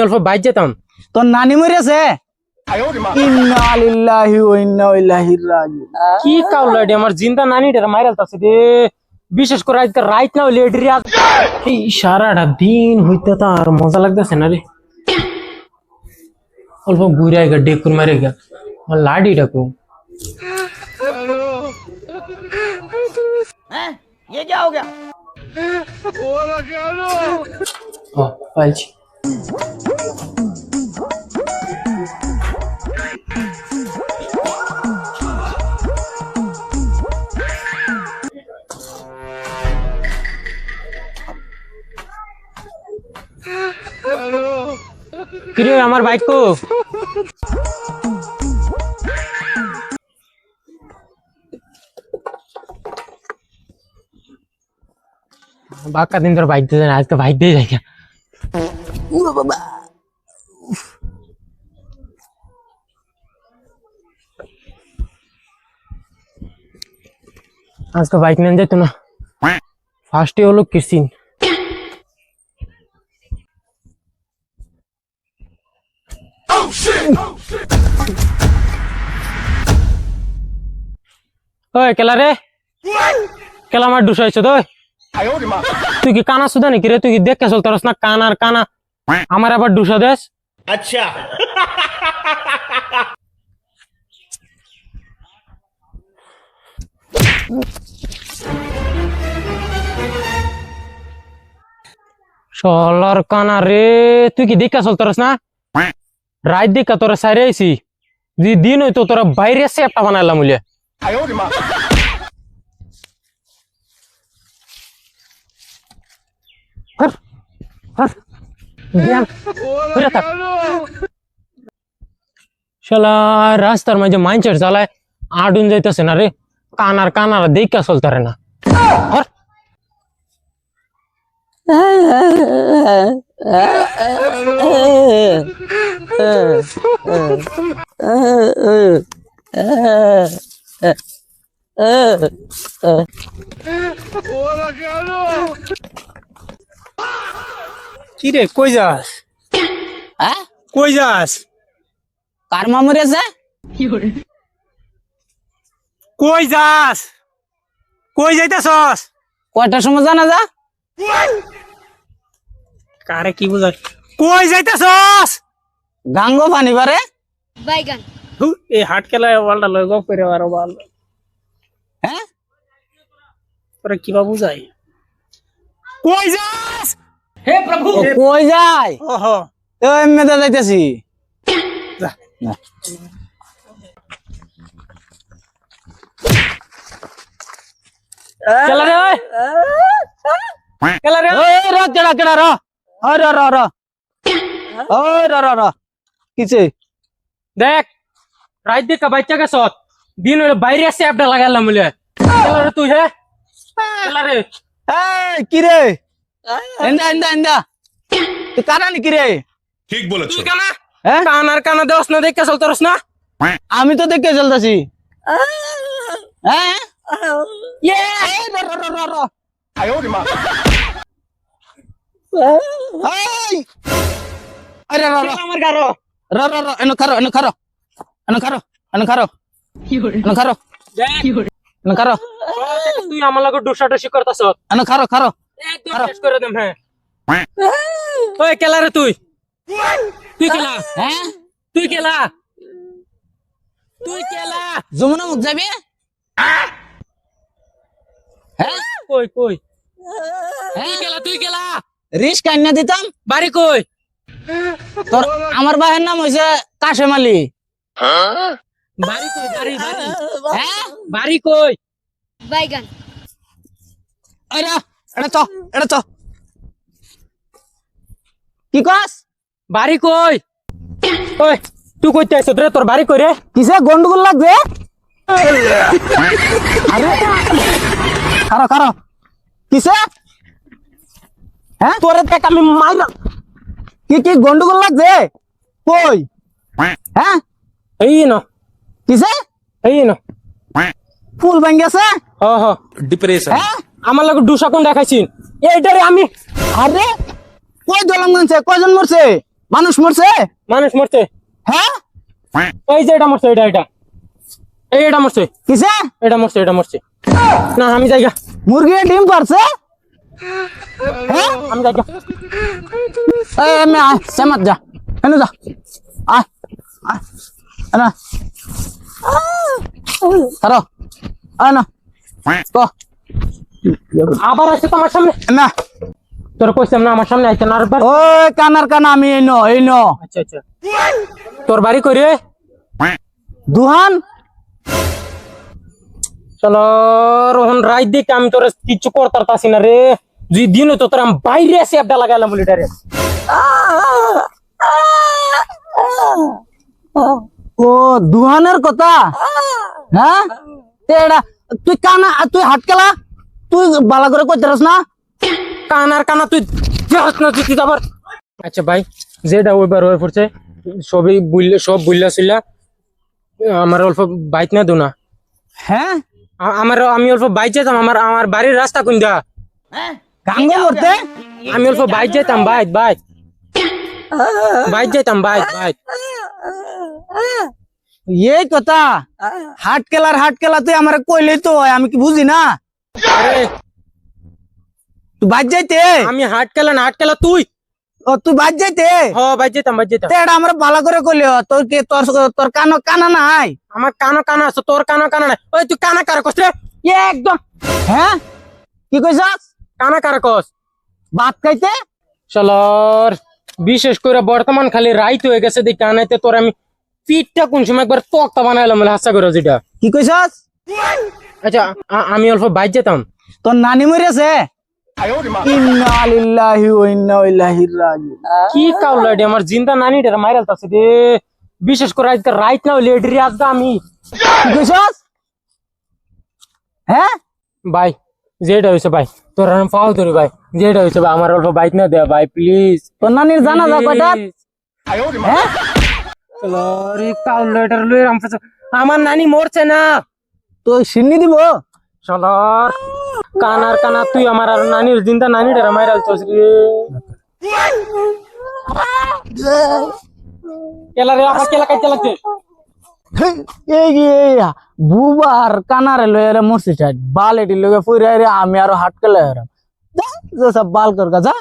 অল্প বাইর যেতাম। তোর নানি মরেছে? ইন্না লিল্লাহি ওয়া ইন্না ইলাইহি রাজিউন। কি কাউলা এডি আমার জিন্দা নানিটা মাইরালতাছে রে। বিশেষ করে আজকে রাইত না হইলে এডি এই সারাটা দিন হইতে তো আর মজা লাগতেছে না রে। অল্প ঘুরে গা ডেকুর মারে গা আমার লাডি ডাকু। ये क्या हो गया? ও পাইছি। কিরে আমার বাইক কো? বাক্কা দিন ধরে বাইক দিয়ে আজকে বাইক দিয়ে যাই। उरे बाबा। আজকে বাইক নিয়ে যেত না। ফার্স্টে হলো কিসিন। ওই কেলা রে, কেলা আমার ডুসাইছো তো। তুই কি কানা সুদা নাকি রে? তুই কি দেখতে চলতারস না? কান আর কানা আমার আবার ডুসা দেশ। अच्छा শালার কানা রে, তুই কি দেখা চলতারস না? রাত দেখা তোরা সাইরে আইছি, যদি দিন হইতো তোরা বাইরে এসে একটা বানাইলাম বলে। শালা রাস্তার মাঝে মাইনচার চালায় আডুন যাইতেছে না রে। কানার কানারা দেখা চলতারে না। কি রে কই যাস? হ্যাঁ কই যাস? কার মা মরেছে? কই যাস? কই যাইতেছস? কয়টার সময় জানা যা? কারে কি বুঝাস? কই যাইতেছস? গাঙ্গো পানি পারে বাইগান এই হাট খেলায় ওয়ালটা লয় গপ করে আর ওয়াল। হ্যাঁ তোরা কিবা বুঝাই? কই যাস? হে প্রভু কই যাই? ওহো তো এমএদা যাইতেছি। যা না কেলা রে ওই, কেলা রে ওই র কেডা কেডা র ওই র র র ওই র র র কিছে দেখ রাত দেখা বাচ্চা গেছ, দিন হইলে বাইরে এসে অ্যাপটা লাগাইলাম বলে। কেলা রে তুই হে, কেলা রে এই কি রে? এন্দা এন্দা এন্দা তুই কানা নি কি রে? ठीक बोला তুই কেনা হ্যাঁ কানার কানা দেওয়াস না, দেখে চলতারস না। আমি তো দেখে চলতেছি। হ্যাঁ ইয়ে র র র র র এই আরে র র আমার গারো র র র এনো খারো এনো খারো এনো খারো এনো খারো এনো খারো দেখ এনো খারো তুই আমার লাগে ডুসাটা শিকারতাছ। এনো খারো খারো একদম শেষ করে দেম। হ্যাঁ ওই কেলা রে তুই, তুই কেলা, হ্যাঁ তুই কেলা, তুই কেলা। যমুনা মুখ যাবি? হ্যাঁ কই কই হ্যাঁ কেলা, তুই কেলা রিস্ক আইনা দিতাম। বাড়ি কই? তোর আমার বাহের নাম হইছে কাশেম আলী। বাড়ি কই? বাড়ি বাড়ি হ্যাঁ বাড়ি কই? বাইগান আরে এটা তো এটা তো কি কস? বাড়ি কই? ওই তুই কইতে আইছ রে? তোর বাড়ি কই রে? কিসে গন্ডগোল লাগবে? আরে খারো খারো কিসে? হ্যাঁ তোরে দেখ আমি মাইরা। কি কি গন্ডগোল লাগবে? কই? হ্যাঁ এই না কিসে? এই না ফুল ভাঙ্গি আছে? হ হ डिप्रेशन হ্যাঁ আমার লাগে ডুসা কোন দেখাইছিন এইটারে আমি। আরে কই দলম গনছে কয়জন মরছে? মানুষ মরছে মানুষ মরছে হ্যাঁ এই যে এটা মরছে এটা এটা মরছে কিসে এটা মরছে না আমি যাইগা মুরগি ডিম পারছে হ্যাঁ আমি যাইগা এই আমি আয় সেমাত যা এনে যা আয় আয় না ধরো আয় না তো আবার আসছে তোমার সামনে না তোর কইছিলাম না আমার সামনে আইছে না আরেকবার ওই কানার কানা আমি এই নো আচ্ছা আচ্ছা তোর বাড়ি কই রে দুহান চলো রোহন রাইত দিকে আমি তোর কিচ্ছু করতে পারতাছি না রে যদি দিন হতো তোর আমি বাইরে এসে আড্ডা লাগাইলাম বলি রে ও দুহানের কথা হ্যাঁ এটা তুই কানা তুই হাট খেলা তুই বালা করে কইতে পারস না কানা তুই যাস না তুই আবার আচ্ছা ভাই যেটা ওইবার হয়ে পড়ছে সবই সব বুঝলা ছিল আমার অল্প বাইক না দো না হ্যাঁ আমি অল্প বাইক যেতাম আমার বাড়ির রাস্তা কোন দা গাঙ্গ করতে আমি অল্প বাইক যেতাম বাইক যেতাম বাইক এই কথা হাট খেলা তুই আমার কইলে তো হয়, আমি কি বুঝি না আরে তুই বাজ যাইতে আমি হাট খেলা তুই ও তুই বাজ যাইতে হ বাইক যেতাম এটা আমরা ভালো করে কইলে তোর কি তোর কানা নাই আমার কানা আছে তোর কানা নাই ওই তুই কানা কার কস রে একদম হ্যাঁ কি কইছাস কানা কার কস ভাত খাইতে চলর বিশেষ করে বর্তমান খালি রাইত হয়ে গেছে দেখি কানাইতে তোর আমি পিঠটা কোন সময় একবার তক্তা বানাইলাম বলে হাসা করে যেটা কি কইছাস আচ্ছা আমি অল্প বাইক যেতাম তোর নানি মরেছে ইন্না লিল্লাহি ওয়া ইন্না ইলাইহি রাজিউন কি কাউলা রে আমার জিন্দা নানিটা মাইরালতাছে রে বিশেষ করে আজকে রাইত না হইলে এডি আজকে আমি কি কইছাস হ্যাঁ ভাই যেটা হইছে ভাই তোর আমি পাও ধরি ভাই যেটা হইছে ভাই আমার অল্প বাইক না দে ভাই প্লিজ তোর নানির জানাজা কয়টা হ্যাঁ চলো রে কাউলাটার লই আমার নানি মরছে না তো সিন্নি দিব চলর কানা তুই আমার আর নানির জিন্দা নানিটা মাইরালছস রে কেলা রে আমার কেলা কাইতে লাগছে এই বুবার কানারে লয়ে মরছি বালেটি লগে ফুইরা রে আমি আরো হাট খেলে সব বাল কর গা যা